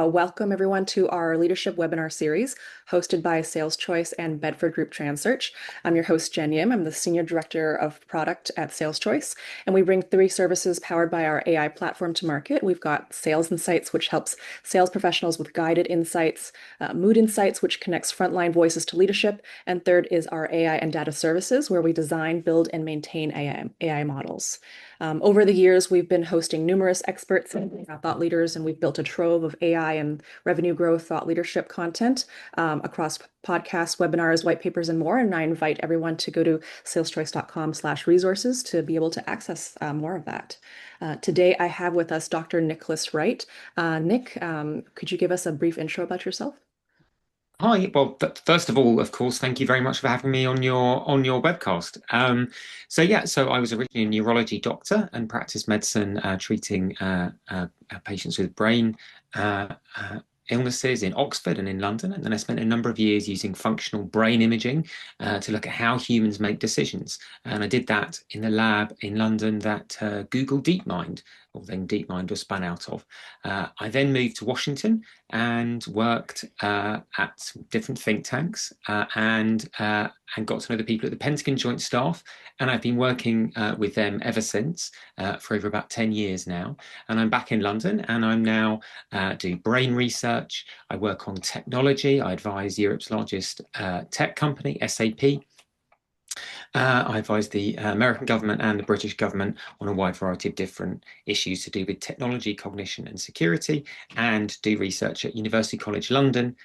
Welcome everyone to our leadership webinar series hosted by SalesChoice and Bedford Group TRANSEARCH. I'm your host, Jen Yim. I'm the Senior Director of Product at SalesChoice, and we bring 3 services powered by our AI platform to market. We've got Sales Insights, which helps sales professionals with guided insights, Mood Insights, which connects frontline voices to leadership, and third is our AI and data services, where we design, build, and maintain AI models. Over the years, we've been hosting numerous experts and thought leaders, and we've built a trove of AI and revenue growth thought leadership content across podcasts, webinars, white papers, and more. And I invite everyone to go to saleschoice.com/resources to be able to access more of that. Today, I have with us Dr. Nicholas Wright. Nick, could you give us a brief intro about yourself? Hi. Well, first of all, of course, thank you very much for having me on your webcast. So I was originally a neurology doctor and practiced medicine, treating patients with brain illnesses in Oxford and in London. And then I spent a number of years using functional brain imaging to look at how humans make decisions. And I did that in the lab in London that Google DeepMind, or then DeepMind was spun out of. I then moved to Washington and worked at different think tanks and got to know the people at the Pentagon Joint Staff. And I've been working with them ever since for over about 10 years now. And I'm back in London, and I'm now do brain research. I work on technology. I advise Europe's largest tech company, SAP. I advise the American government and the British government on a wide variety of different issues to do with technology, cognition, and security, and do research at University College London,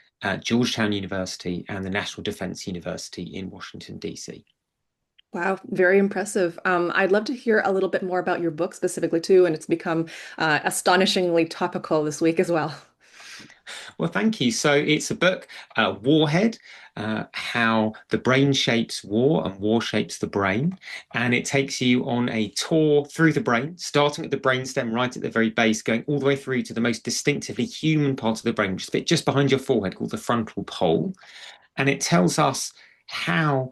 Georgetown University, and the National Defense University in Washington, D.C. Wow, very impressive. I'd love to hear a little bit more about your book specifically too, and it's become astonishingly topical this week as well. Well, thank you. So it's a book, Warhead, How the Brain Shapes War and War Shapes the Brain. And it takes you on a tour through the brain, starting at the brainstem right at the very base, going all the way through to the most distinctively human part of the brain, which is a bit just behind your forehead, called the frontal pole. And it tells us how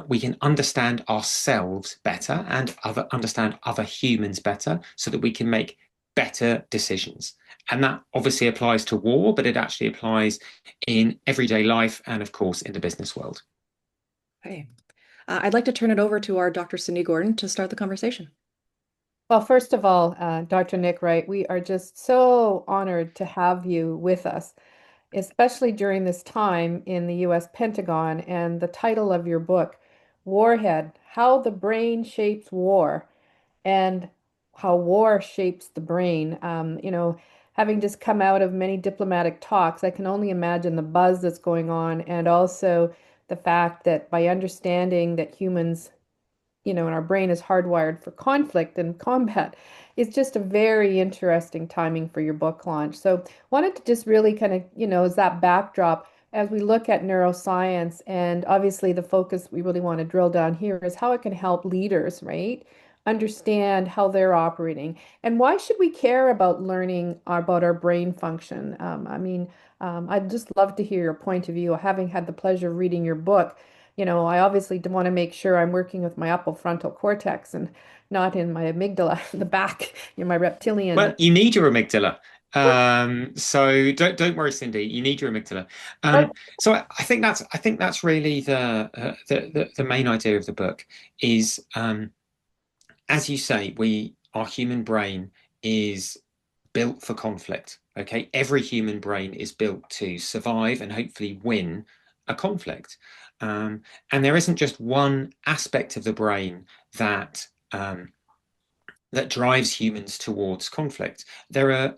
we can understand ourselves better and understand other humans better so that we can make better decisions. And that obviously applies to war, but it actually applies in everyday life and, of course, in the business world. Okay. I'd like to turn it over to our Dr. Cindy Gordon to start the conversation. Well, first of all, Dr. Nick Wright, we are just so honored to have you with us, especially during this time in the US Pentagon. And the title of your book, Warhead, How the Brain Shapes War and How War Shapes the Brain. Having just come out of many diplomatic talks, I can only imagine the buzz that's going on, and also the fact that by understanding that humans, and our brain is hardwired for conflict and combat. It's just a very interesting timing for your book launch. So wanted to just really kind of, as that backdrop, as we look at neuroscience, and obviously the focus we really want to drill down here is how it can help leaders, right? Understand how they're operating. And why should we care about learning about our brain function? I'd just love to hear your point of view, having had the pleasure of reading your book. I obviously want to make sure I'm working with my upper frontal cortex and not in my amygdala, the back, my reptilian. Well, you need your amygdala. So don't worry, Cindy. You need your amygdala. So I think that's really the main idea of the book is, as you say, our human brain is built for conflict. Okay, every human brain is built to survive and hopefully win a conflict. And there isn't just one aspect of the brain that drives humans towards conflict. There are,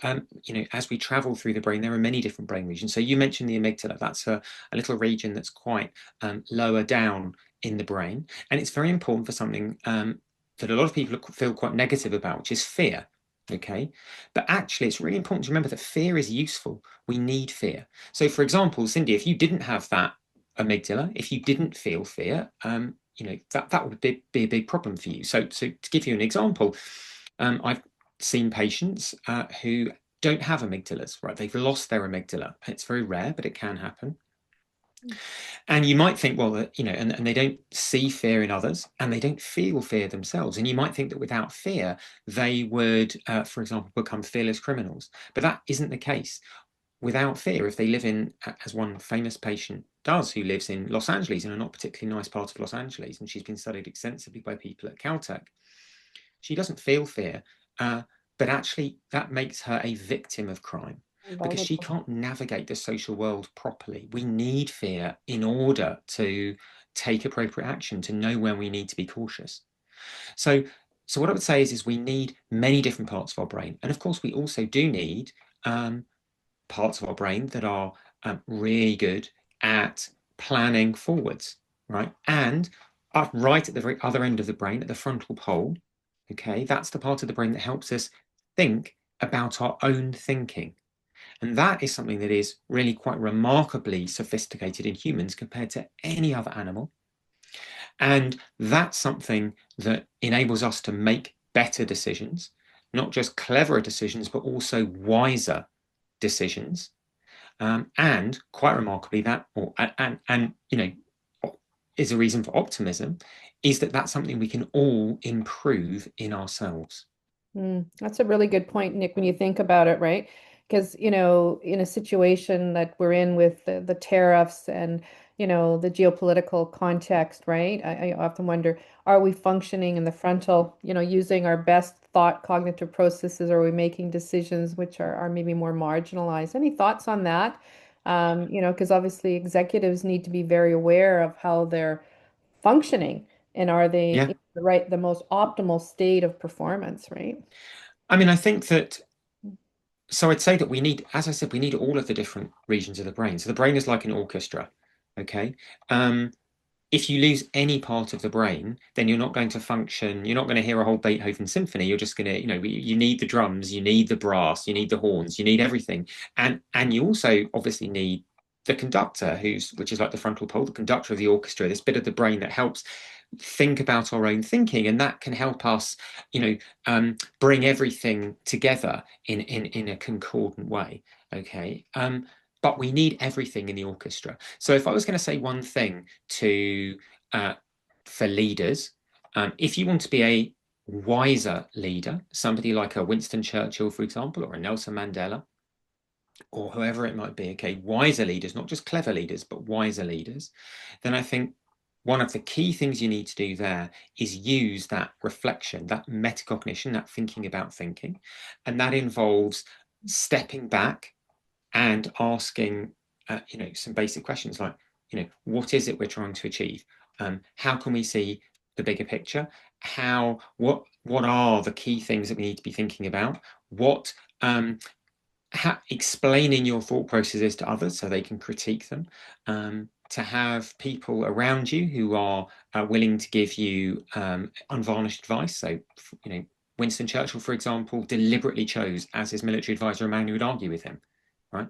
as we travel through the brain, there are many different brain regions. So you mentioned the amygdala. That's a little region that's quite lower down in the brain. And it's very important for something that a lot of people feel quite negative about, which is fear. Okay, but actually, it's really important to remember that fear is useful. We need fear. So, for example, Cindy, if you didn't have that amygdala, if you didn't feel fear, that would be a big problem for you. So to give you an example, I've seen patients who don't have amygdalas, right? They've lost their amygdala. It's very rare, but it can happen. And you might think, well, and they don't see fear in others, and they don't feel fear themselves. And you might think that without fear, they would, for example, become fearless criminals. But that isn't the case. without fear if they live in, as one famous patient does, who lives in Los Angeles, in a not particularly nice part of Los Angeles, and she's been studied extensively by people at Caltech. She doesn't feel fear, but actually that makes her a victim of crime because she can't navigate the social world properly. We need fear in order to take appropriate action, to know when we need to be cautious. So what I would say is we need many different parts of our brain. And of course, we also do need parts of our brain that are really good at planning forwards, right? And right at the very other end of the brain, at the frontal pole, okay, that's the part of the brain that helps us think about our own thinking. And that is something that is really quite remarkably sophisticated in humans compared to any other animal. And that's something that enables us to make better decisions, not just cleverer decisions, but also wiser decisions. And quite remarkably, that, is a reason for optimism, is that that's something we can all improve in ourselves. That's a really good point, Nick, when you think about it, right? Because, in a situation that we're in with the tariffs and, the geopolitical context, right? I often wonder, are we functioning in the frontal, using our best thought cognitive processes? Or are we making decisions which are maybe more marginalized? Any thoughts on that? Because obviously executives need to be very aware of how they're functioning and are they Yeah. in the most optimal state of performance, right? I mean, I think that, so I'd say that we need, as I said, we need all of the different regions of the brain. So the brain is like an orchestra, okay? If you lose any part of the brain, then you're not going to function. You're not going to hear a whole Beethoven symphony. You're just going to, you need the drums, you need the brass, you need the horns, you need everything. And you also obviously need the conductor, which is like the frontal pole, the conductor of the orchestra, this bit of the brain that helps think about our own thinking, and that can help us, bring everything together in a concordant way. Okay. But we need everything in the orchestra. So if I was going to say one thing for leaders, if you want to be a wiser leader, somebody like a Winston Churchill, for example, or a Nelson Mandela, or whoever it might be, okay, wiser leaders, not just clever leaders, but wiser leaders, then I think one of the key things you need to do there is use that reflection, that metacognition, that thinking about thinking. And that involves stepping back and asking, some basic questions like, what is it we're trying to achieve? How can we see the bigger picture? What are the key things that we need to be thinking about? Explaining your thought processes to others so they can critique them. To have people around you who are willing to give you unvarnished advice. So, Winston Churchill, for example, deliberately chose as his military advisor a man who would argue with him, right?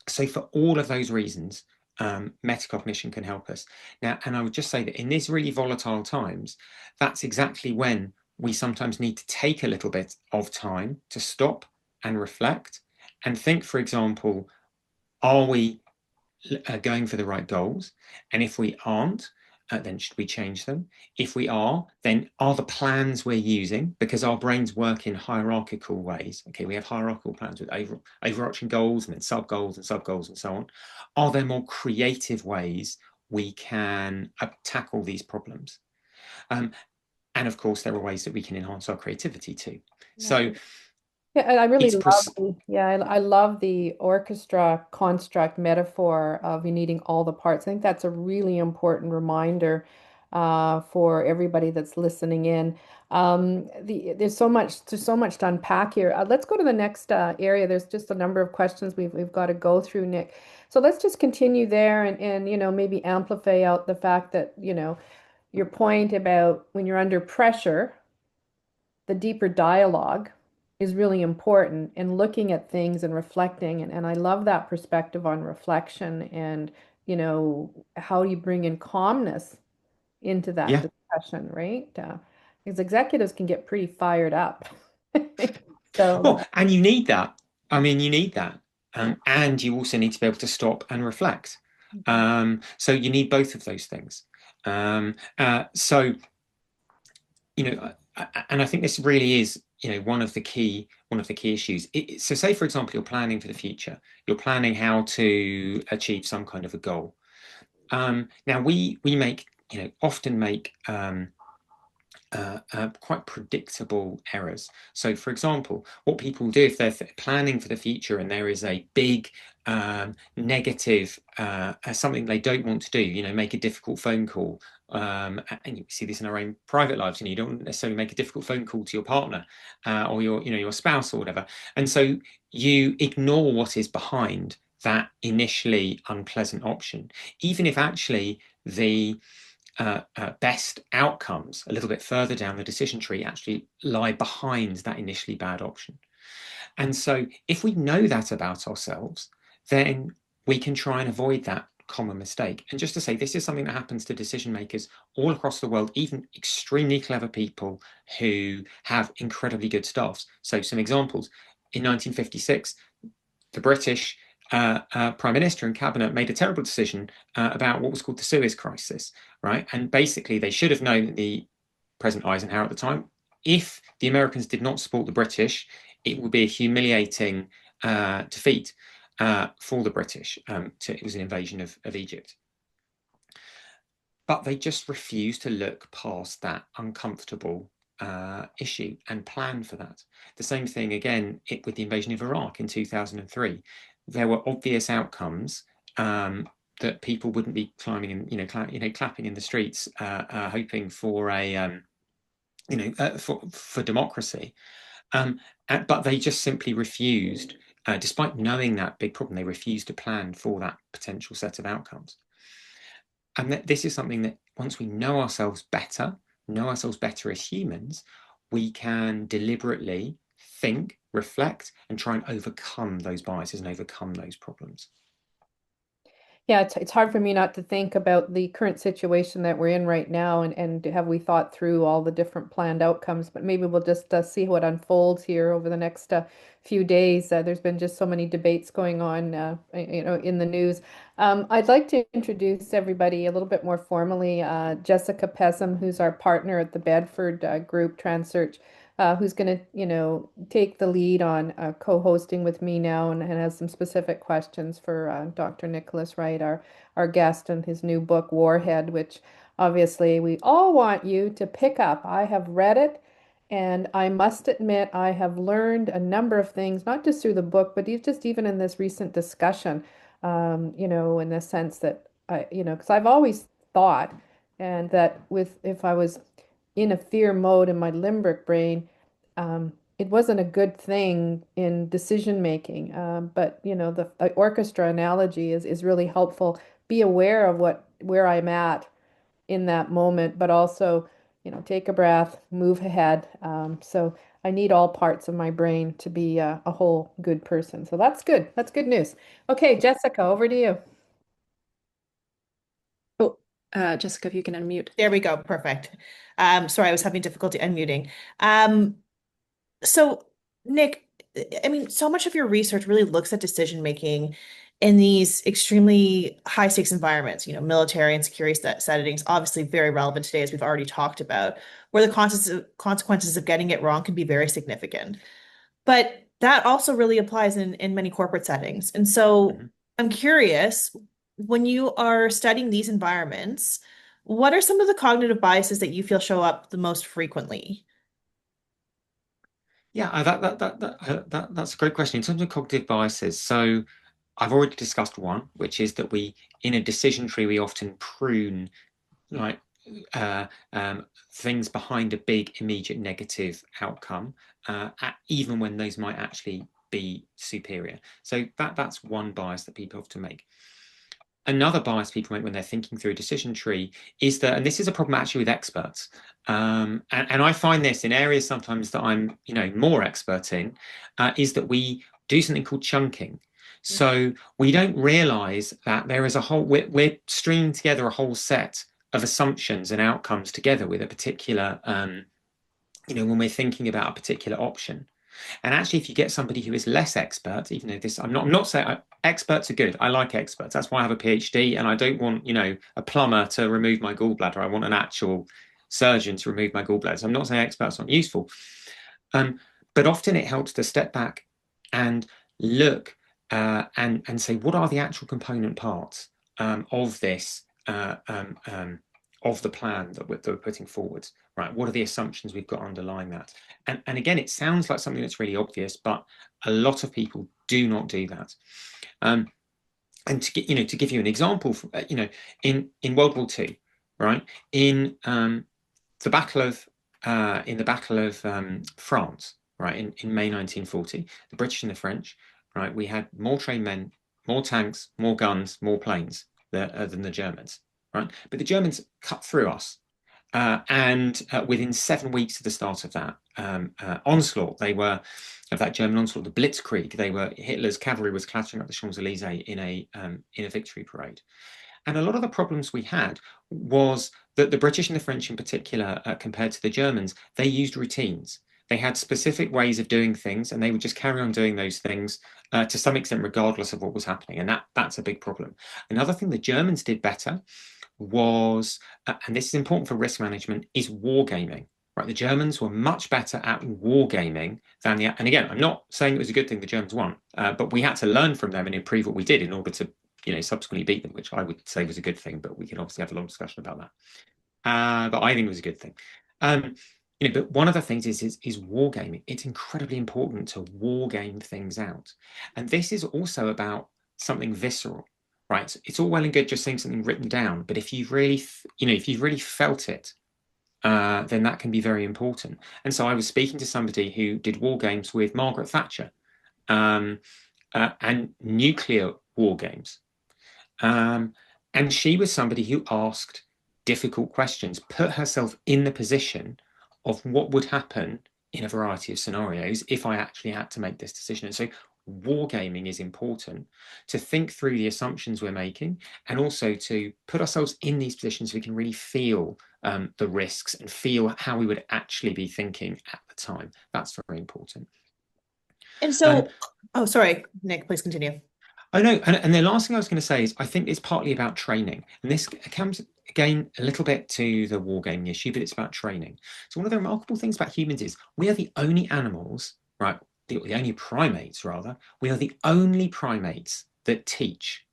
So for all of those reasons, metacognition can help us. Now, and I would just say that in these really volatile times, that's exactly when we sometimes need to take a little bit of time to stop and reflect and think, for example, are we going for the right goals? And if we aren't, then should we change them? If we are, then are the plans we're using, because our brains work in hierarchical ways. Okay, we have hierarchical plans with overarching goals and then sub-goals and sub-goals and so on. Are there more creative ways we can tackle these problems? And of course, there are ways that we can enhance our creativity too. So yeah, I really I love the orchestra construct metaphor of you needing all the parts. I think that's a really important reminder for everybody that's listening in. There's so much to unpack here. Let's go to the next area. There's just a number of questions we've got to go through, Nick. So let's just continue there and maybe amplify out the fact that, your point about when you're under pressure, the deeper dialogue is really important in looking at things and reflecting. And I love that perspective on reflection and, how you bring in calmness into that discussion, right? Because executives can get pretty fired up. So, and you need that. I mean, you need that. And you also need to be able to stop and reflect. So you need both of those things. And I think this really is one of the key issues. So say, for example, you're planning for the future. You're planning how to achieve some kind of a goal. Now we often make quite predictable errors. So, for example, what people do if they're planning for the future and there is a big negative, something they don't want to do, make a difficult phone call. And you see this in our own private lives. You don't necessarily make a difficult phone call to your partner or your spouse or whatever. And so you ignore what is behind that initially unpleasant option, even if actually the best outcomes a little bit further down the decision tree actually lie behind that initially bad option. And so if we know that about ourselves, then we can try and avoid that common mistake. And just to say, this is something that happens to decision makers all across the world, even extremely clever people who have incredibly good staffs. So some examples: in 1956, the British Prime Minister and Cabinet made a terrible decision about what was called the Suez Crisis, right? And basically, they should have known that the President Eisenhower at the time, if the Americans did not support the British, it would be a humiliating defeat for the British. It was an invasion of Egypt. But they just refused to look past that uncomfortable issue and plan for that. The same thing again with the invasion of Iraq in 2003. There were obvious outcomes that people wouldn't be climbing and clapping in the streets, hoping for a for democracy. But they just simply refused, despite knowing that big problem. They refused to plan for that potential set of outcomes. And this is something that once we know ourselves better as humans, we can deliberately think, reflect, and try and overcome those biases and overcome those problems. Yeah, it's hard for me not to think about the current situation that we're in right now, and have we thought through all the different planned outcomes, but maybe we'll just see what unfolds here over the next few days. There's been just so many debates going on, in the news. I'd like to introduce everybody a little bit more formally. Jessica Pessam, who's our partner at the Bedford Group TRANSEARCH, who's going to, take the lead on co-hosting with me now, and has some specific questions for Dr. Nicholas Wright, our guest, and his new book, WARHEAD, which obviously we all want you to pick up. I have read it, and I must admit I have learned a number of things, not just through the book, but just even in this recent discussion, in the sense that because I've always thought, and that if I was in a fear mode in my limbic brain, it wasn't a good thing in decision making. But the orchestra analogy is really helpful. Be aware of where I'm at in that moment, but also, take a breath, move ahead. So I need all parts of my brain to be a whole good person. So that's good. That's good news. Okay, Jessica, over to you. Oh, Jessica, if you can unmute. There we go. Perfect. Sorry, I was having difficulty unmuting. So Nick, I mean, so much of your research really looks at decision making in these extremely high stakes environments, military and security settings, obviously very relevant today, as we've already talked about, where the consequences of getting it wrong can be very significant. But that also really applies in many corporate settings. And so I'm curious, when you are studying these environments, what are some of the cognitive biases that you feel show up the most frequently? Yeah, that's a great question. In terms of cognitive biases, so I've already discussed one, which is that in a decision tree, we often prune like things behind a big immediate negative outcome, even when those might actually be superior. So that's one bias that people often make. Another bias people make when they're thinking through a decision tree is that, and this is a problem actually with experts, and I find this in areas sometimes that I'm more expert in, is that we do something called chunking. So we don't realize that there is we're stringing together a whole set of assumptions and outcomes together with a particular, when we're thinking about a particular option. And actually, if you get somebody who is less expert, even though I'm not saying experts are good. I like experts. That's why I have a PhD, and I don't want, a plumber to remove my gallbladder. I want an actual surgeon to remove my gallbladder. So I'm not saying experts aren't useful. But often it helps to step back and look and say, what are the actual component parts of this, of the plan that we're putting forward, right? What are the assumptions we've got underlying that? And again, it sounds like something that's really obvious, but a lot of people do not do that. And to get, to give you an example, in World War II, right, in the Battle of France, right, in May 1940, the British and the French, right, we had more trained men, more tanks, more guns, more planes than the Germans, right? But the Germans cut through us. And within 7 weeks of the start of that onslaught, of that German onslaught, the Blitzkrieg, Hitler's cavalry was clattering up the Champs-Élysées in a victory parade. And a lot of the problems we had was that the British and the French in particular, compared to the Germans, they used routines. They had specific ways of doing things, and they would just carry on doing those things to some extent, regardless of what was happening. And that's a big problem. Another thing the Germans did better was, and this is important for risk management, is wargaming. Right, the Germans were much better at wargaming than and again, I'm not saying it was a good thing the Germans won, but we had to learn from them and improve what we did in order to, subsequently beat them, which I would say was a good thing. But we can obviously have a long discussion about that. But I think it was a good thing. But one of the things is wargaming. It's incredibly important to wargame things out, and this is also about something visceral. Right, it's all well and good just seeing something written down, but if you've really, felt it, then that can be very important. And so I was speaking to somebody who did war games with Margaret Thatcher, and nuclear war games, and she was somebody who asked difficult questions, put herself in the position of what would happen in a variety of scenarios if I actually had to make this decision. And so wargaming is important to think through the assumptions we're making, and also to put ourselves in these positions so we can really feel the risks and feel how we would actually be thinking at the time. That's very important. And so, oh, sorry, Nick, please continue. I know, and the last thing I was going to say is I think it's partly about training, and this comes again a little bit to the wargaming issue, but it's about training. So one of the remarkable things about humans is we are the only animals, right? The only primates, rather. We are the only primates that teach.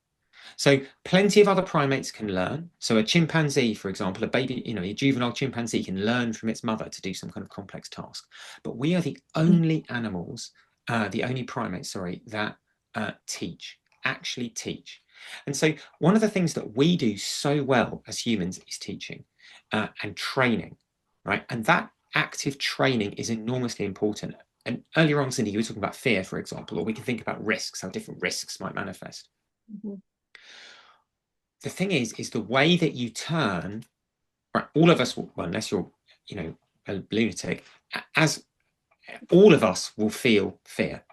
So plenty of other primates can learn. So a chimpanzee, for example, a baby, a juvenile chimpanzee can learn from its mother to do some kind of complex task. But we are the only animals, the only primates, that actually teach. And so one of the things that we do so well as humans is teaching and training, right? And that active training is enormously important. And earlier on, Cindy, you were talking about fear, for example, or we can think about risks, how different risks might manifest. Mm-hmm. The thing is the way that you turn, right, all of us, well, unless you're, a lunatic, as all of us will feel fear.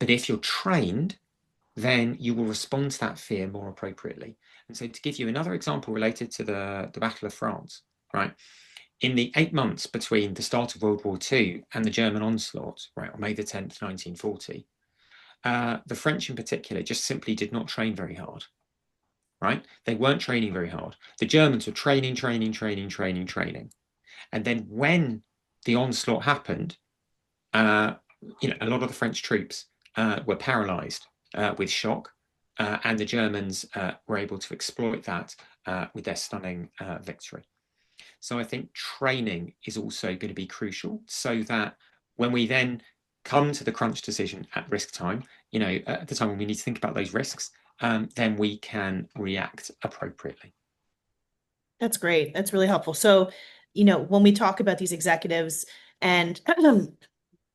But if you're trained, then you will respond to that fear more appropriately. And so to give you another example related to the Battle of France, right? In the 8 months between the start of World War II and the German onslaught, right, on May the 10th, 1940, the French in particular just simply did not train very hard, right? They weren't training very hard. The Germans were training. And then when the onslaught happened, a lot of the French troops were paralyzed with shock, and the Germans were able to exploit that with their stunning victory. So I think training is also going to be crucial, so that when we then come to the crunch decision at risk time, at the time when we need to think about those risks, then we can react appropriately. That's great. That's really helpful. So, when we talk about these executives and,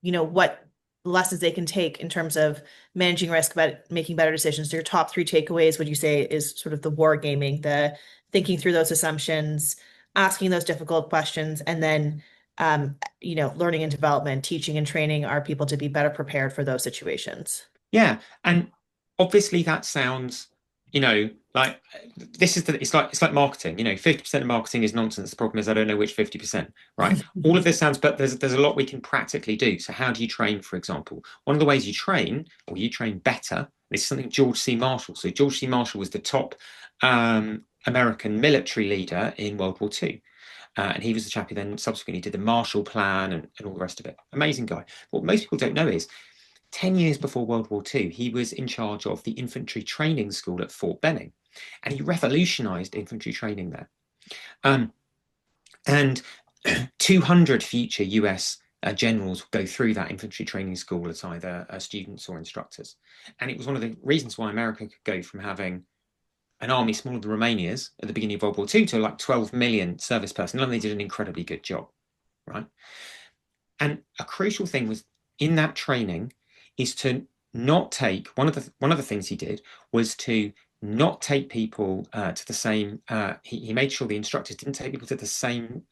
what lessons they can take in terms of managing risk, about making better decisions, your top 3 takeaways, would you say, is sort of the wargaming, the thinking through those assumptions, asking those difficult questions, and then, learning and development, teaching and training our people to be better prepared for those situations. Yeah. And obviously that sounds, like it's like marketing, 50% of marketing is nonsense. The problem is I don't know which 50%, right? All of this sounds, but there's a lot we can practically do. So how do you train, for example? One of the ways you train better, this is something George C. Marshall. So George C. Marshall was the top American military leader in World War II. and he was the chap who then subsequently did the Marshall Plan and all the rest of it. Amazing guy. What most people don't know is 10 years before World War II, he was in charge of the infantry training school at Fort Benning, and he revolutionized infantry training there. And 200 future US generals go through that infantry training school as either students or instructors. And it was one of the reasons why America could go from having an army smaller than Romania's at the beginning of World War II to like 12 million service personnel, and they did an incredibly good job, right? And a crucial thing was in that training is to not take, one of the things he did was to not take people to the same, he made sure the instructors didn't take people to the same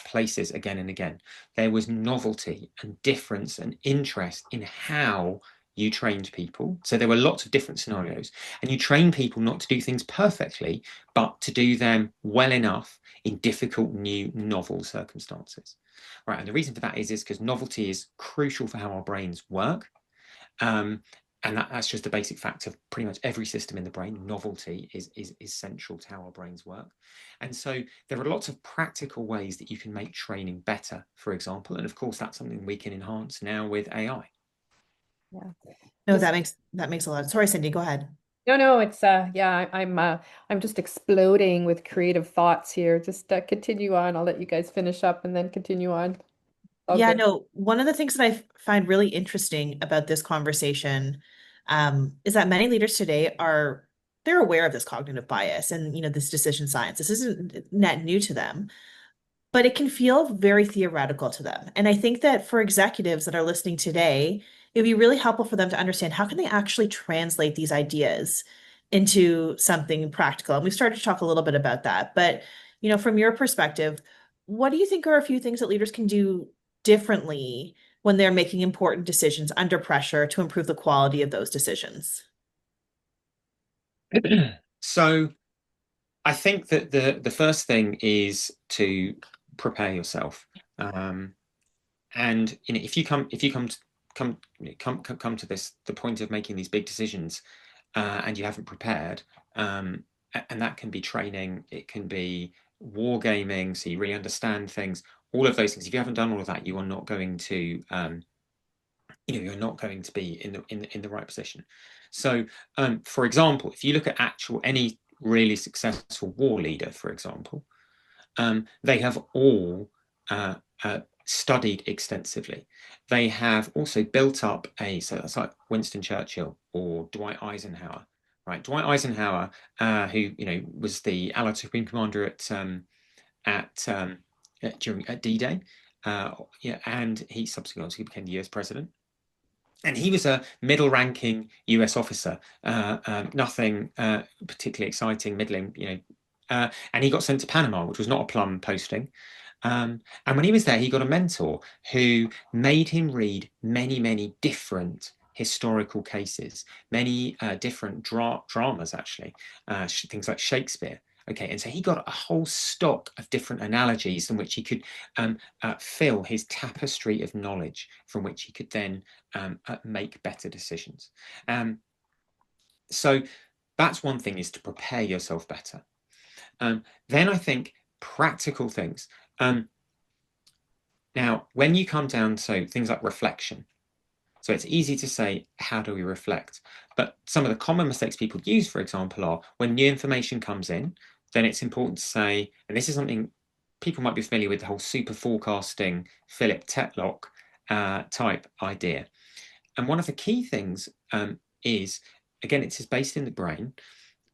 places again and again. There was novelty and difference and interest in how you trained people. So there were lots of different scenarios, and you train people not to do things perfectly, but to do them well enough in difficult, new, novel circumstances. Right, and the reason for that is because novelty is crucial for how our brains work. And that's just a basic fact of pretty much every system in the brain. Novelty is central to how our brains work. And so there are lots of practical ways that you can make training better, for example. And of course, that's something we can enhance now with AI. Yeah. No, that makes a lot. Sorry, Cindy, go ahead. No, it's yeah, I'm just exploding with creative thoughts here. Just continue on. I'll let you guys finish up and then continue on. Yeah, Okay. no, one of the things that I find really interesting about this conversation is that many leaders today they're aware of this cognitive bias and this decision science. This isn't net new to them, but it can feel very theoretical to them. And I think that for executives that are listening today, it would be really helpful for them to understand how can they actually translate these ideas into something practical. And we've started to talk a little bit about that. But, from your perspective, what do you think are a few things that leaders can do differently when they're making important decisions under pressure to improve the quality of those decisions? So I think that the first thing is to prepare yourself. And if you come to the point of making these big decisions and you haven't prepared, and that can be training, it can be wargaming, so you really understand things, all of those things. If you haven't done all of that, you are not going to you're not going to be in the right position. So for example, if you look at any really successful war leader, for example, they have all studied extenstively. They have also built up so that's like Winston Churchill or Dwight Eisenhower, right? Dwight Eisenhower, who was the Allied Supreme Commander at D-Day, and he subsequently became the US president. And he was a middle-ranking US officer, nothing particularly exciting, middling, and he got sent to Panama, which was not a plum posting. And when he was there, he got a mentor who made him read many, many different historical cases, many different dramas, actually, things like Shakespeare. Okay, and so he got a whole stock of different analogies in which he could fill his tapestry of knowledge, from which he could then make better decisions. So that's one thing, is to prepare yourself better. Then I think practical things. Now, when you come down to things like reflection, so it's easy to say, how do we reflect? But some of the common mistakes people use, for example, are when new information comes in, then it's important to say, and this is something people might be familiar with, the whole super forecasting, Philip Tetlock type idea. And one of the key things is, again, it's based in the brain,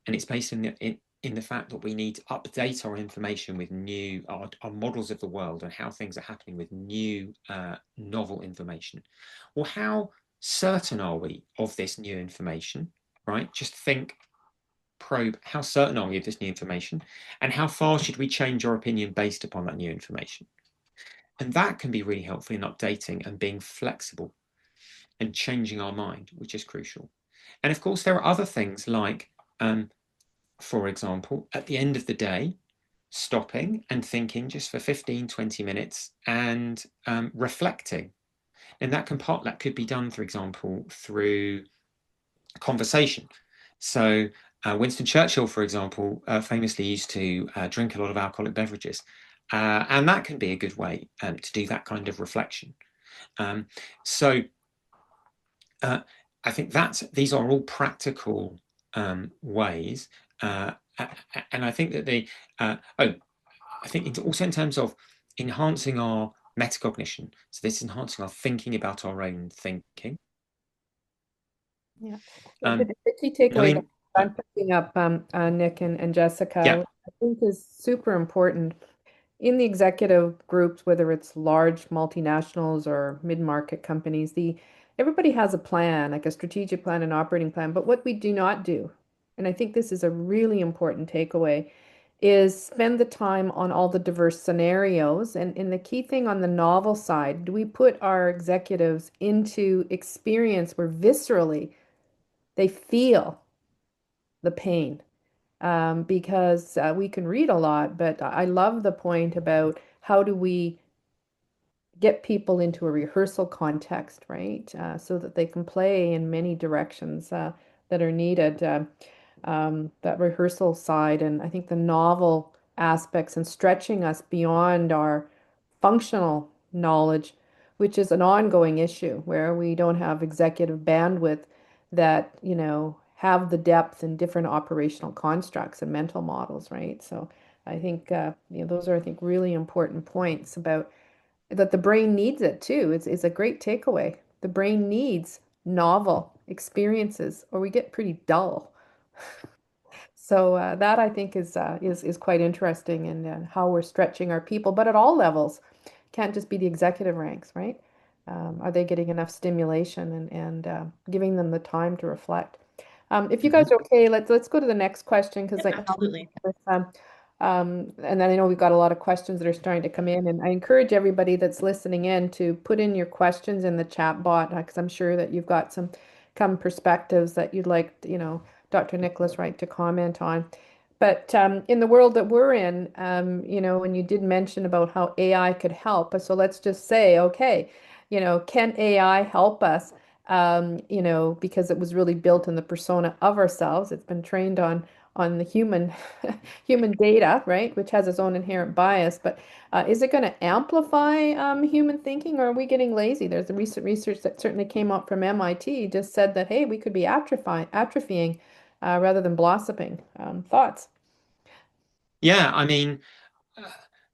and it's based in the fact that we need to update our information with new our models of the world and how things are happening with new novel information. Well, how certain are we of this new information, right? Just probe, how certain are we of this new information, and how far should we change our opinion based upon that new information? And that can be really helpful in updating and being flexible and changing our mind, which is crucial. And of course, there are other things like, for example, at the end of the day, stopping and thinking just for 15-20 minutes and reflecting. And that could be done, for example, through conversation. So Winston Churchill, for example, famously used to drink a lot of alcoholic beverages. And that can be a good way to do that kind of reflection. So I think these are all practical ways, and I think that I think also in terms of enhancing our metacognition. So this is enhancing our thinking about our own thinking. Yeah. The key takeaway that I'm picking up, Nick and Jessica, yeah. I think is super important in the executive groups, whether it's large multinationals or mid-market companies. Everybody has a plan, like a strategic plan, an operating plan. But what we do not do, and I think this is a really important takeaway, is spend the time on all the diverse scenarios. And the key thing on the novel side, do we put our executives into experience where viscerally they feel the pain? Because we can read a lot, but I love the point about how do we get people into a rehearsal context, right? So that they can play in many directions that are needed. That rehearsal side, and I think the novel aspects and stretching us beyond our functional knowledge, which is an ongoing issue where we don't have executive bandwidth that, have the depth in different operational constructs and mental models, right? So I think those are, I think, really important points about that the brain needs it too. It's a great takeaway. The brain needs novel experiences or we get pretty dull. So that I think is quite interesting in how we're stretching our people, but at all levels. Can't just be the executive ranks, right? Are they getting enough stimulation and giving them the time to reflect? If you guys are okay, let's go to the next question because absolutely. And then I know we've got a lot of questions that are starting to come in, and I encourage everybody that's listening in to put in your questions in the chat bot because I'm sure that you've got some perspectives that you'd like, Dr. Nicholas Wright to comment on. But in the world that we're in, and you did mention about how AI could help. So let's just say, okay, can AI help us? Because it was really built in the persona of ourselves. It's been trained on the human data, right, which has its own inherent bias. But is it going to amplify human thinking, or are we getting lazy? There's a recent research that certainly came out from MIT just said that, hey, we could be atrophying rather than blossoming. Thoughts? Yeah, I mean,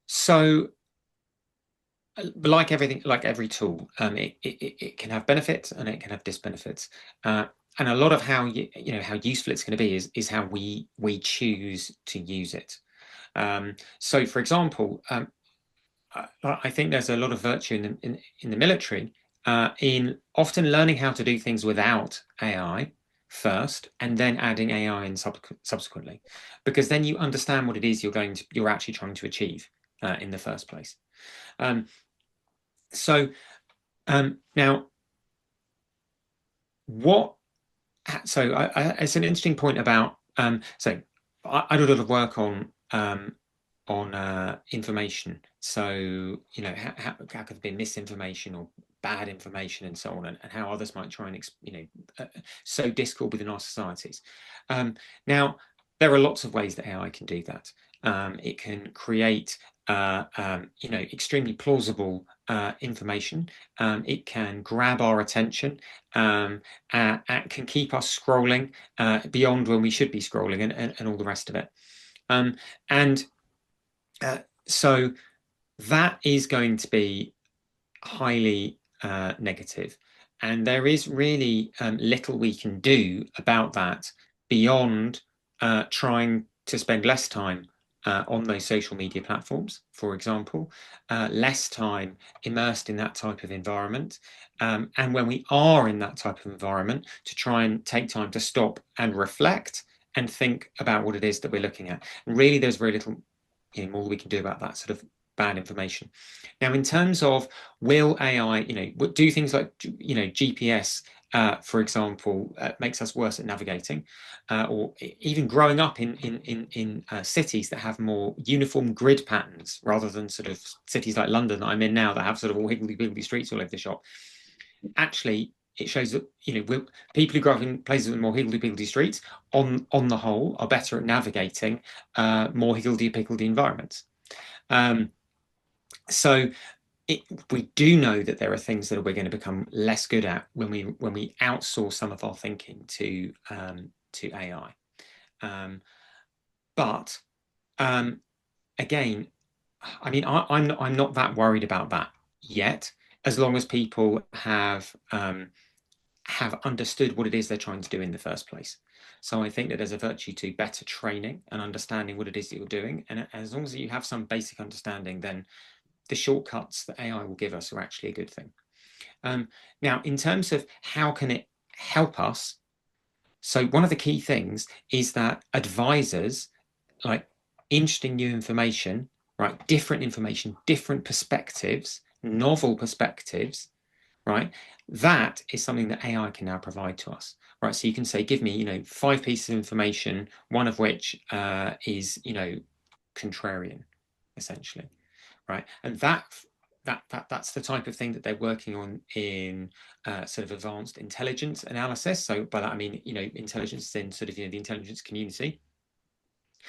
so like everything, like every tool, it can have benefits and it can have disbenefits. And a lot of how how useful it's going to be is how we choose to use it. So, for example, I think there's a lot of virtue in the military in often learning how to do things without AI first, and then adding AI in subsequently, because then you understand what it is you're actually trying to achieve in the first place. So now, it's an interesting point about. So I do a lot of work on information. So how could there be misinformation or bad information and so on, and how others might try and sow discord within our societies. Now there are lots of ways that AI can do that. It can create extremely plausible information. It can grab our attention. It can keep us scrolling beyond when we should be scrolling, and all the rest of it. So that is going to be highly negative, and there is really little we can do about that beyond trying to spend less time on those social media platforms, for example, less time immersed in that type of environment, and when we are in that type of environment, to try and take time to stop and reflect and think about what it is that we're looking at. And really, there's very little more we can do about that sort of bad information. Now, in terms of will AI, do things like GPS, for example, makes us worse at navigating, or even growing up in cities that have more uniform grid patterns rather than sort of cities like London that I'm in now that have sort of all higgledy-piggledy streets all over the shop. Actually, it shows that people who grow up in places with more higgledy-piggledy streets, on the whole, are better at navigating more higgledy-piggledy environments. So we do know that there are things that we're going to become less good at when we outsource some of our thinking to AI. But again, I mean, I'm not that worried about that yet, as long as people have understood what it is they're trying to do in the first place. So I think that there's a virtue to better training and understanding what it is that you're doing, and as long as you have some basic understanding, then the shortcuts that AI will give us are actually a good thing. Now, in terms of how can it help us, so one of the key things is that advisors like interesting new information, right? Different information, different perspectives, novel perspectives, right? That is something that AI can now provide to us, right? So you can say, give me, 5 pieces of information, one of which is, contrarian, essentially, right? And that's the type of thing that they're working on in sort of advanced intelligence analysis. So by that I mean, intelligence in sort of the intelligence community.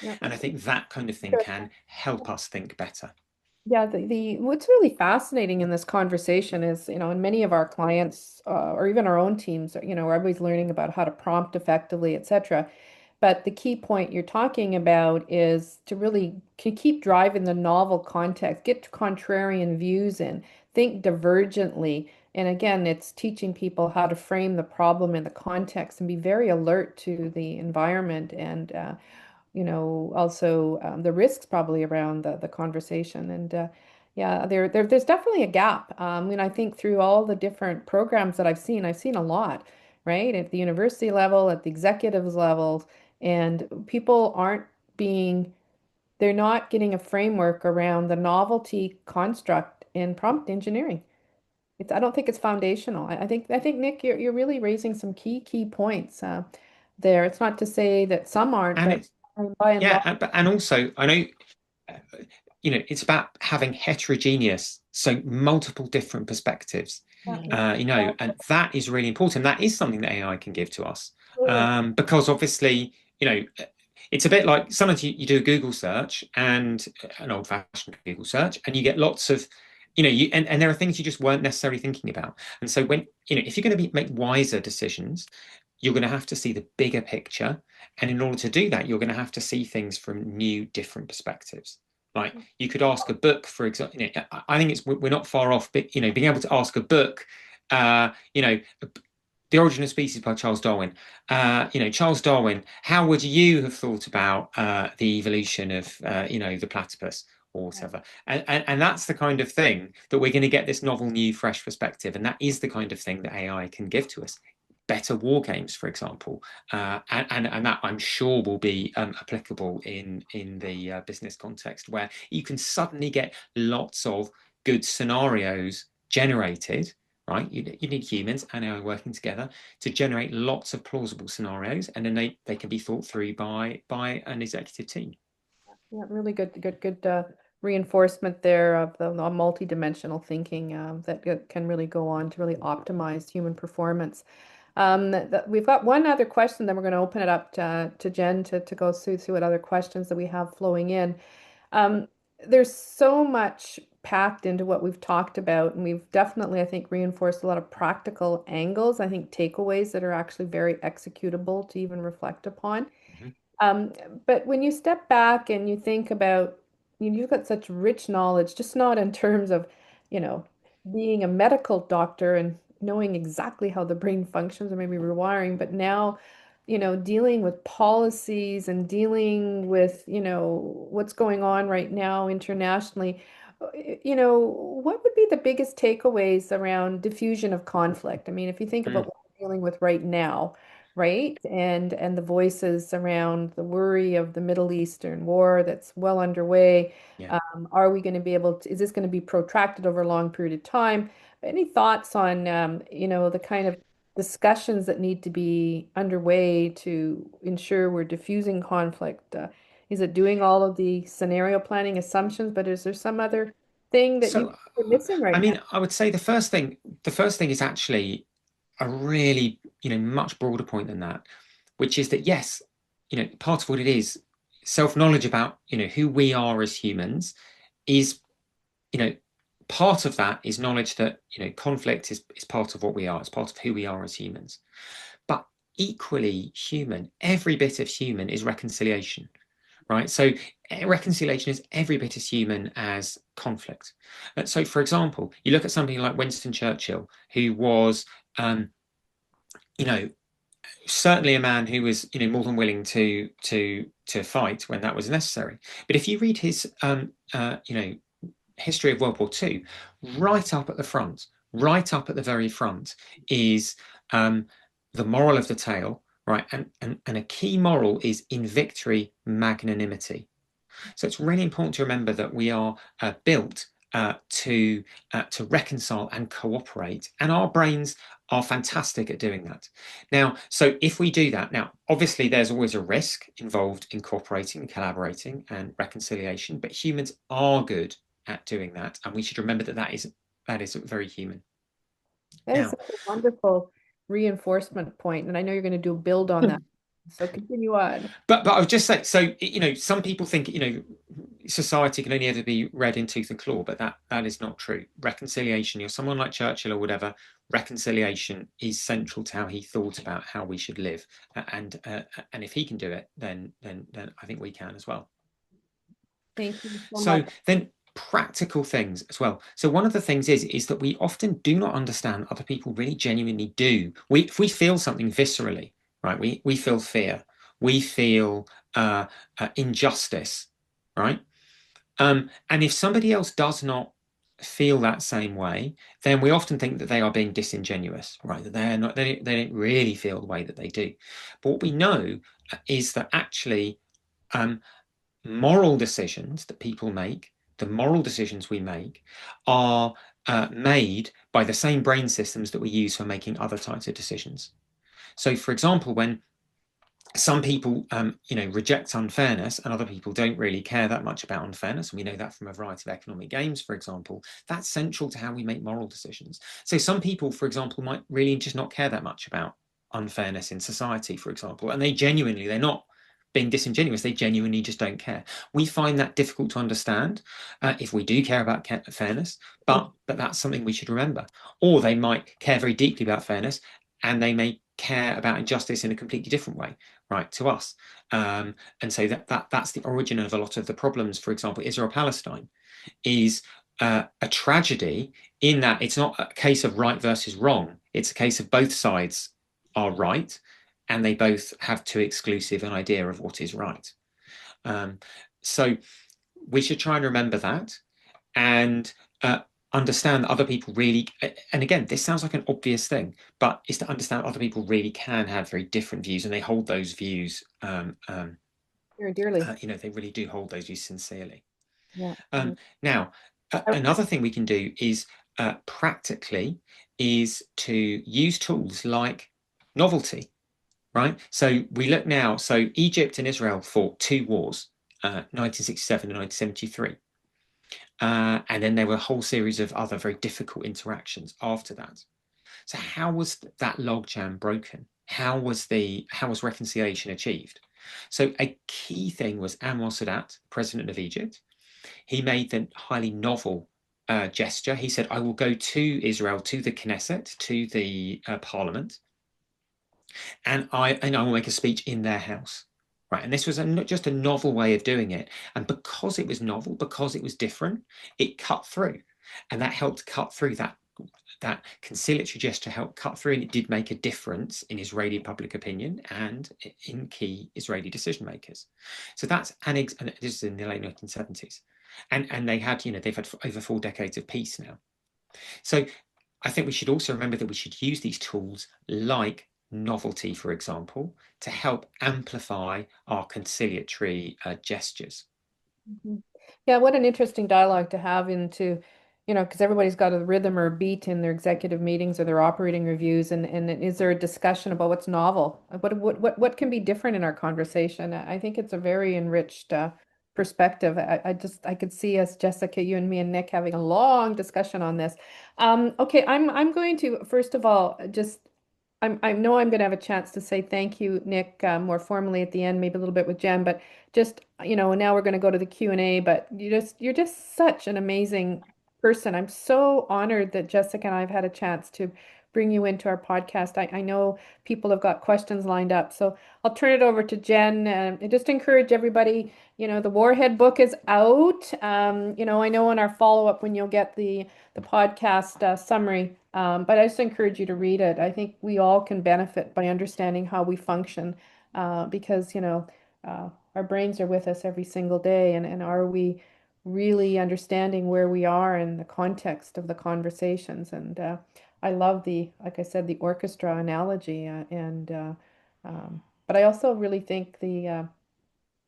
Yeah. And I think that kind of thing can help us think better. Yeah, the what's really fascinating in this conversation is, and many of our clients or even our own teams, we're always learning about how to prompt effectively, etc. But the key point you're talking about is to really keep driving the novel context, get contrarian views in, think divergently. And again, it's teaching people how to frame the problem in the context and be very alert to the environment and also the risks probably around the conversation. And yeah, there's definitely a gap. I think through all the different programs that I've seen a lot, right? At the university level, at the executives levels, and people they're not getting a framework around the novelty construct in prompt engineering. I don't think it's foundational. I think Nick, you're really raising some key points there. It's not to say that some aren't, And but by and large. and also I know, it's about having heterogeneous, so multiple different perspectives, and that is really important. That is something that AI can give to us, because obviously, it's a bit like sometimes you do a Google search, and an old-fashioned Google search, and you get lots of, and there are things you just weren't necessarily thinking about. And so when, if you're going to make wiser decisions, you're going to have to see the bigger picture. And in order to do that, you're going to have to see things from new, different perspectives. Like you could ask a book, for example, I think we're not far off, but, being able to ask a book, The Origin of Species by Charles Darwin. Charles Darwin, how would you have thought about the evolution of, the platypus or whatever? And that's the kind of thing that we're going to get this novel, new, fresh perspective. And that is the kind of thing that AI can give to us. Better war games, for example, and that I'm sure will be applicable in the business context, where you can suddenly get lots of good scenarios generated. Right, you need humans and AI working together to generate lots of plausible scenarios, and then they can be thought through by an executive team. Yeah, really good reinforcement there of the multi-dimensional thinking that can really go on to really optimize human performance. We've got one other question, then we're going to open it up to Jen to go through what other questions that we have flowing in. There's so much packed into what we've talked about, and we've definitely, I think, reinforced a lot of practical angles, I think takeaways that are actually very executable to even reflect upon. But when you step back and you think about, you've got such rich knowledge, just not in terms of, being a medical doctor and knowing exactly how the brain functions or maybe rewiring, but now, dealing with policies and dealing with, what's going on right now internationally. What would be the biggest takeaways around diffusion of conflict? I mean, if you think about what we're dealing with right now, right? And the voices around the worry of the Middle Eastern war that's well underway. Yeah. Are we going to be able to, is this going to be protracted over a long period of time? Any thoughts on, the kind of discussions that need to be underway to ensure we're diffusing conflict? Is it doing all of the scenario planning assumptions, but is there some other thing that you're missing right now? I mean, I would say the first thing is actually a really, much broader point than that, which is that, yes, part of what it is, self-knowledge about, who we are as humans is, part of that is knowledge that, conflict is part of what we are. It's part of who we are as humans. But equally human, every bit of human is reconciliation, right? So reconciliation is every bit as human as conflict. So, for example, you look at somebody like Winston Churchill, who was, certainly a man who was, more than willing to fight when that was necessary. But if you read his, history of World War II, right up at the front, right up at the very front, is the moral of the tale, right? And a key moral is in victory, magnanimity. So it's really important to remember that we are built to reconcile and cooperate, and our brains are fantastic at doing that. Now, so if we do that, now obviously there's always a risk involved in cooperating and collaborating and reconciliation, but humans are good at doing that, and we should remember that that is very human. That is Now, such a wonderful reinforcement point, and I know you're going to do a build on that. So continue on. But I would just say, so some people think society can only ever be read in tooth and claw, but that is not true. Reconciliation, someone like Churchill or whatever, reconciliation is central to how he thought about how we should live, and if he can do it, then I think we can as well. Thank you so So much. then practical things as well. So one of the things is that we often do not understand other people really genuinely do. If we feel something viscerally, right? We feel fear, we feel injustice, right? And if somebody else does not feel that same way, then we often think that they are being disingenuous, right? That they don't really feel the way that they do. But what we know is that actually moral decisions that people make, the moral decisions we make, are made by the same brain systems that we use for making other types of decisions. So, for example, when some people, reject unfairness, and other people don't really care that much about unfairness, and we know that from a variety of economic games, for example, that's central to how we make moral decisions. So some people, for example, might really just not care that much about unfairness in society, for example, and they're not being disingenuous, they genuinely just don't care. We find that difficult to understand if we do care about fairness, but that's something we should remember. Or they might care very deeply about fairness, and they may care about injustice in a completely different way, right, to us. And so that's the origin of a lot of the problems. For example, Israel-Palestine is a tragedy in that it's not a case of right versus wrong. It's a case of both sides are right, and they both have too exclusive an idea of what is right. So we should try and remember that, and understand that other people really, and again, this sounds like an obvious thing, but it's to understand other people really can have very different views, and they hold those views Very dearly. they really do hold those views sincerely. Yeah. Now, another thing we can do is practically is to use tools like novelty, right? So we look now, so Egypt and Israel fought two wars, 1967 and 1973. And then there were a whole series of other very difficult interactions after that. So how was that logjam broken? How was reconciliation achieved? So a key thing was Anwar Sadat, president of Egypt. He made the highly novel gesture. He said, I will go to Israel, to the Knesset, to the parliament, and I will make a speech in their house. Right, and this was just a novel way of doing it. And because it was novel, because it was different, it cut through. And that helped cut through that conciliatory gesture helped cut through, and it did make a difference in Israeli public opinion and in key Israeli decision makers. So that's and this is in the late 1970s. And they've had over 4 decades of peace now. So I think we should also remember that we should use these tools like novelty, for example, to help amplify our conciliatory gestures. Yeah, what an interesting dialogue to have into, because everybody's got a rhythm or a beat in their executive meetings or their operating reviews, and is there a discussion about what's novel? What can be different in our conversation? I think it's a very enriched perspective. I could see us, Jessica, you and me and Nick, having a long discussion on this. Okay, I'm going to first of all just I know I'm going to have a chance to say thank you, Nick, more formally at the end, maybe a little bit with Jen, but just, now we're going to go to the Q&A, but you're just such an amazing person. I'm so honored that Jessica and I have had a chance to bring you into our podcast. I know people have got questions lined up, so I'll turn it over to Jen and just encourage everybody. The Warhead book is out. I know in our follow-up when you'll get the podcast summary, but I just encourage you to read it. I think we all can benefit by understanding how we function, because our brains are with us every single day, and are we really understanding where we are in the context of the conversations? And I love like I said, the orchestra analogy, but I also really think the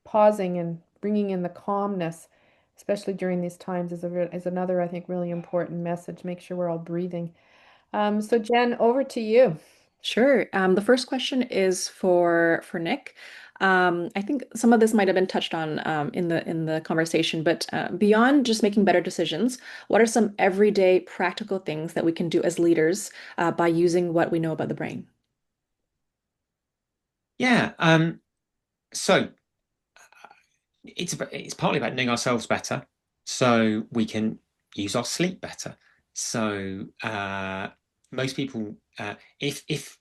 pausing and bringing in the calmness, especially during these times, is another, I think, really important message. Make sure we're all breathing. So Jen, over to you. Sure. The first question is for Nick. I think some of this might have been touched on in the conversation, but beyond just making better decisions, what are some everyday practical things that we can do as leaders by using what we know about the brain? Yeah. So it's partly about knowing ourselves better, so we can use our sleep better. So most people, if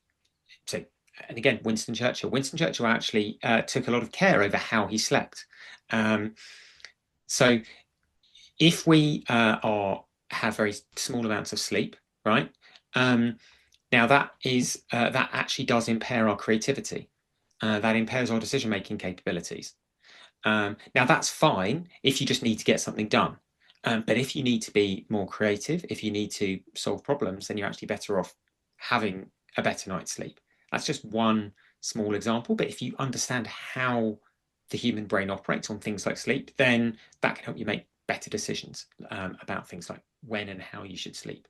so, and again, Winston Churchill actually took a lot of care over how he slept. So if we have very small amounts of sleep, right? Now that actually does impair our creativity. That impairs our decision-making capabilities. Now that's fine if you just need to get something done. But if you need to be more creative, if you need to solve problems, then you're actually better off having a better night's sleep. That's just one small example. But if you understand how the human brain operates on things like sleep, then that can help you make better decisions about things like when and how you should sleep.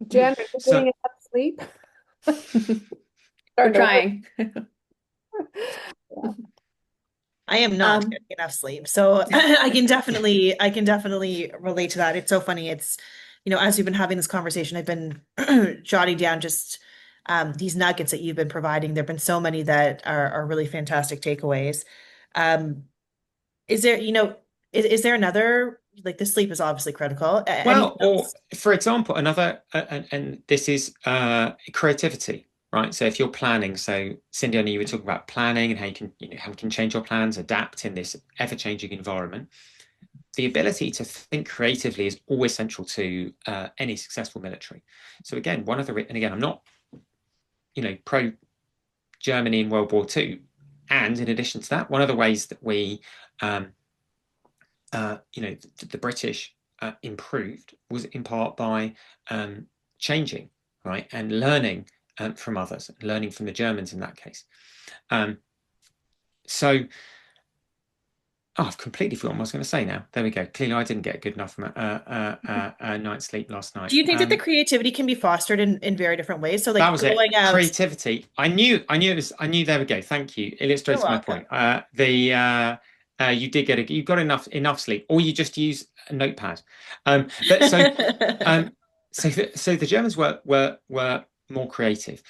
Jen, are you getting enough sleep? We're trying. Yeah. I am not getting enough sleep, so I can definitely relate to that. It's so funny. It's, as we've been having this conversation, I've been jotting down just these nuggets that you've been providing. There've been so many that are really fantastic takeaways. Is there, is there another, like, the sleep is obviously critical. Well, Anything or else? for example, another, and this is creativity, right? So if you're planning, so Cindy, I know you were talking about planning and how you can, how we can change your plans, adapt in this ever-changing environment. The ability to think creatively is always central to any successful military. So again, and again, I'm not, pro Germany in World War II. And in addition to that, one of the ways that we, the British improved was in part by changing, right, and learning from others, learning from the Germans in that case. I've completely forgotten what I was going to say now. There we go. Clearly, I didn't get a good enough night's sleep last night. Do you think that the creativity can be fostered in very different ways? So, like, that was going out. Creativity. I knew. There we go. Thank you. Illustrates my point. You did you got enough sleep, or you just use a notepad. So the Germans were more creative,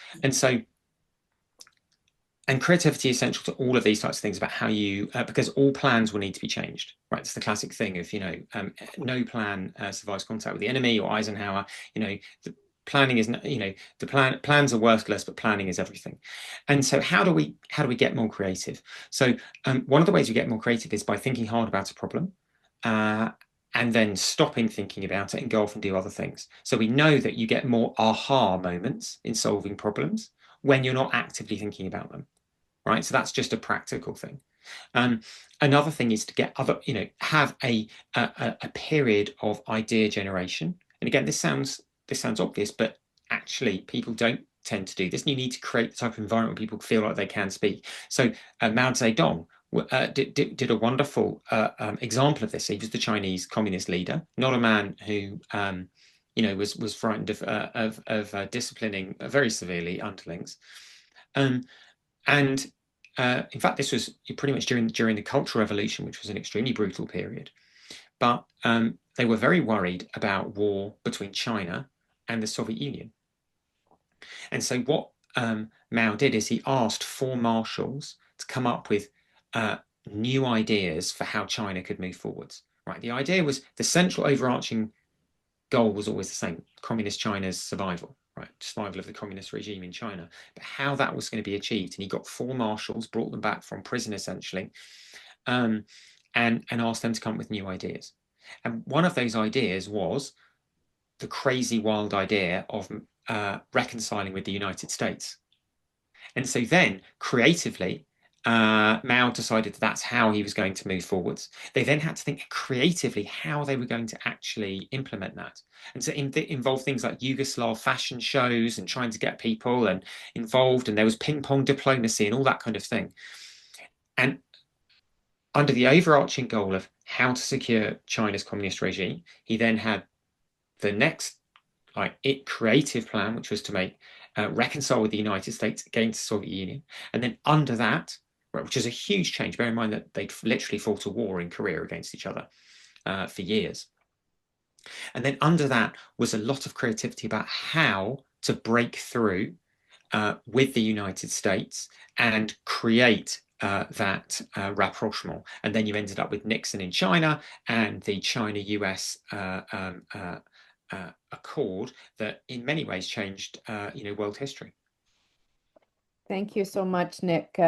and creativity is essential to all of these types of things about how you, because all plans will need to be changed, right? It's the classic thing of, no plan survives contact with the enemy, or Eisenhower. The planning is, plans are worthless, but planning is everything. And so how do we get more creative? So one of the ways we get more creative is by thinking hard about a problem, and then stopping thinking about it and go off and do other things. So we know that you get more aha moments in solving problems when you're not actively thinking about them. Right, so that's just a practical thing. Another thing is to get have a period of idea generation. And again, this sounds obvious, but actually people don't tend to do this. And you need to create the type of environment where people feel like they can speak. So Mao Zedong did a wonderful example of this. He was the Chinese communist leader, not a man who was frightened of disciplining very severely underlings. And in fact, this was pretty much during the Cultural Revolution, which was an extremely brutal period. But they were very worried about war between China and the Soviet Union. And so what Mao did is he asked 4 marshals to come up with new ideas for how China could move forwards. Right. The idea was the central overarching goal was always the same: communist China's survival, right? Survival of the communist regime in China. But how that was going to be achieved, and he got four marshals, brought them back from prison essentially, and asked them to come up with new ideas. And one of those ideas was the crazy, wild idea of reconciling with the United States. And so then, creatively, Mao decided that's how he was going to move forwards. They then had to think creatively how they were going to actually implement that. And so it involved things like Yugoslav fashion shows and trying to get people and involved, and there was ping pong diplomacy and all that kind of thing. And under the overarching goal of how to secure China's communist regime, he then had the next creative plan, which was to make reconcile with the United States against the Soviet Union. And then under that, which is a huge change, bear in mind that they'd literally fought a war in Korea against each other for years. And then under that was a lot of creativity about how to break through with the United States and create that rapprochement. And then you ended up with Nixon in China and the China-US accord that in many ways changed world history. Thank you so much, Nick.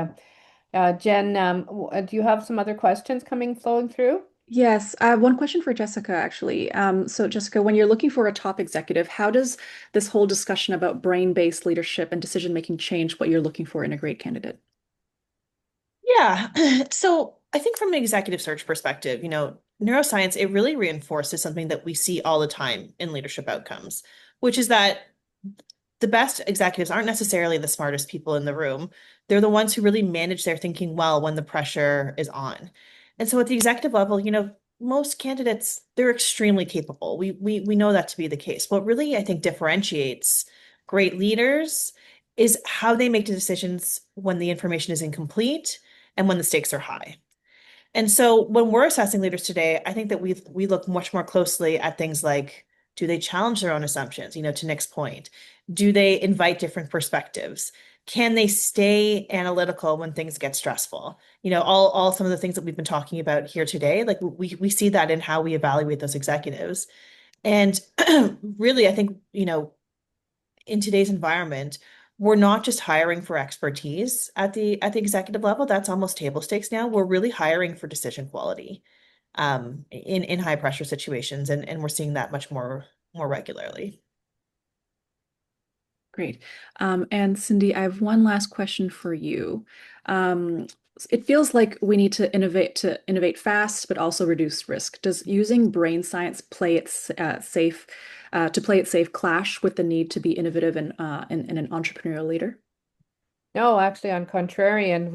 Jen, do you have some other questions flowing through? Yes, I have one question for Jessica, actually. So Jessica, when you're looking for a top executive, how does this whole discussion about brain-based leadership and decision-making change what you're looking for in a great candidate? Yeah. So I think from an executive search perspective, neuroscience, it really reinforces something that we see all the time in leadership outcomes, which is that the best executives aren't necessarily the smartest people in the room. They're the ones who really manage their thinking well when the pressure is on. And so at the executive level, most candidates, they're extremely capable. We know that to be the case. What really, I think, differentiates great leaders is how they make the decisions when the information is incomplete and when the stakes are high. And so when we're assessing leaders today, I think that we look much more closely at things like, do they challenge their own assumptions, to Nick's point? Do they invite different perspectives? Can they stay analytical when things get stressful? All some of the things that we've been talking about here today, like we see that in how we evaluate those executives. And really, I think, in today's environment, we're not just hiring for expertise at the executive level. That's almost table stakes now. We're really hiring for decision quality in high pressure situations, and we're seeing that much more regularly. Great. And Cindy, I have one last question for you. It feels like we need to innovate fast, but also reduce risk. Does using brain science play it safe clash with the need to be innovative and an entrepreneurial leader? No, actually, on contrarian,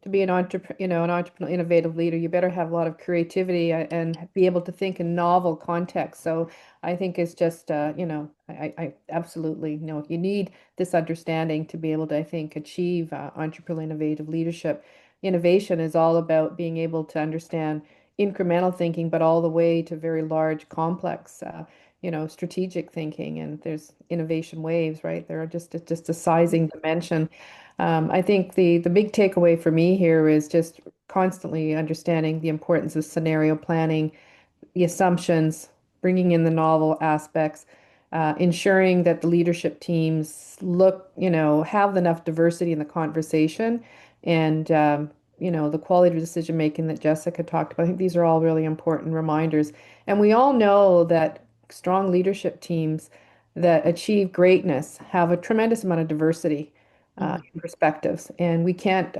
to be an entrepreneur, innovative leader, you better have a lot of creativity and be able to think in novel contexts. So I think it's just, I absolutely know you need this understanding to be able to, I think, achieve entrepreneurial innovative leadership. Innovation is all about being able to understand incremental thinking, but all the way to very large, complex, strategic thinking. And there's innovation waves, right? There are just a sizing dimension. I think the big takeaway for me here is just constantly understanding the importance of scenario planning, the assumptions, bringing in the novel aspects, ensuring that the leadership teams have enough diversity in the conversation, and the quality of decision making that Jessica talked about. I think these are all really important reminders, and we all know that strong leadership teams that achieve greatness have a tremendous amount of diversity in perspectives. And we can't,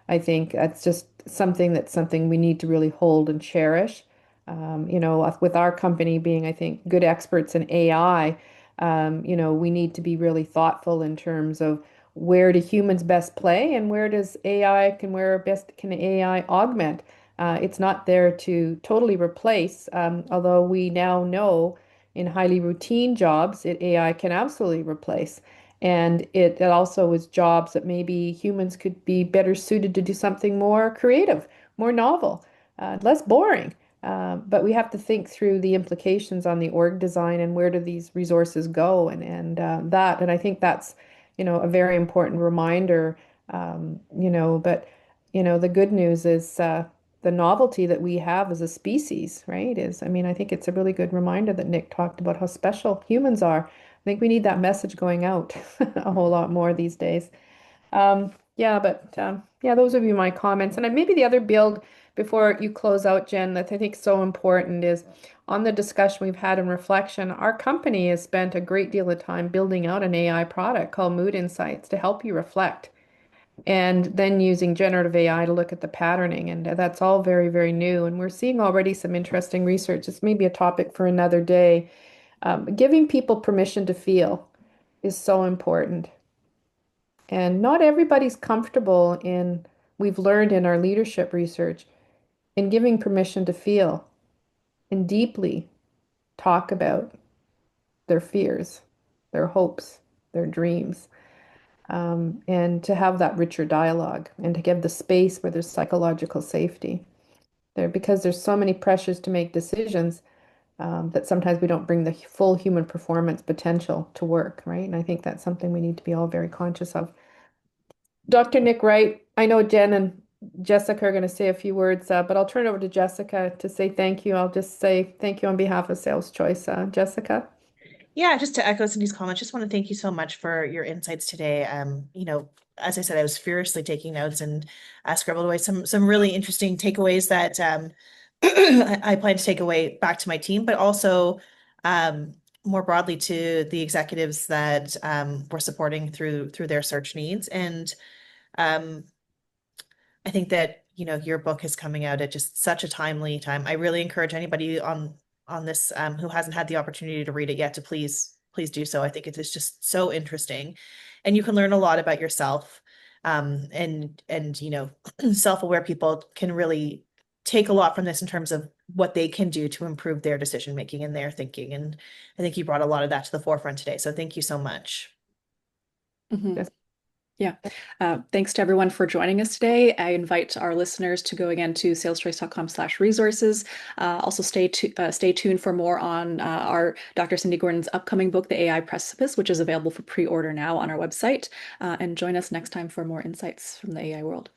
I think that's just something we need to really hold and cherish. With our company being, I think, good experts in AI, we need to be really thoughtful in terms of where do humans best play and where can AI augment? It's not there to totally replace, although we now know in highly routine jobs, AI can absolutely replace. And it also is jobs that maybe humans could be better suited to do something more creative, more novel, less boring. But we have to think through the implications on the org design and where do these resources go, and I think that's a very important reminder. But the good news is the novelty that we have as a species, right? I mean, I think it's a really good reminder that Nick talked about how special humans are. I think we need that message going out a whole lot more these days. Yeah, those would be my comments. And maybe the other build before you close out, Jen, that I think is so important is on the discussion we've had in reflection, our company has spent a great deal of time building out an AI product called Mood Insights to help you reflect. And then using generative AI to look at the patterning. And that's all very, very new. And we're seeing already some interesting research. It's maybe a topic for another day. Giving people permission to feel is so important. And not everybody's comfortable we've learned in our leadership research, in giving permission to feel and deeply talk about their fears, their hopes, their dreams, and to have that richer dialogue and to give the space where there's psychological safety there, because there's so many pressures to make decisions that sometimes we don't bring the full human performance potential to work, right? And I think that's something we need to be all very conscious of. Dr. Nick Wright, I know Jen and Jessica are going to say a few words, but I'll turn it over to Jessica to say thank you. I'll just say thank you on behalf of Sales Choice. Jessica? Yeah, just to echo Cindy's comments, just want to thank you so much for your insights today. As I said, I was furiously taking notes and scribbled away some really interesting takeaways that I plan to take away back to my team, but also more broadly to the executives that we're supporting through their search needs. And I think that, your book is coming out at just such a timely time. I really encourage anybody on this who hasn't had the opportunity to read it yet to please do so. I think it is just so interesting, and you can learn a lot about yourself. And self-aware people can really take a lot from this in terms of what they can do to improve their decision making and their thinking. And I think you brought a lot of that to the forefront today. So thank you so much. Mhm. Yes. Yeah. Thanks to everyone for joining us today. I invite our listeners to go again to saleschoice.com/resources. Also stay tuned for more on our Dr. Cindy Gordon's upcoming book, The AI Precipice, which is available for pre-order now on our website. And join us next time for more insights from the AI world.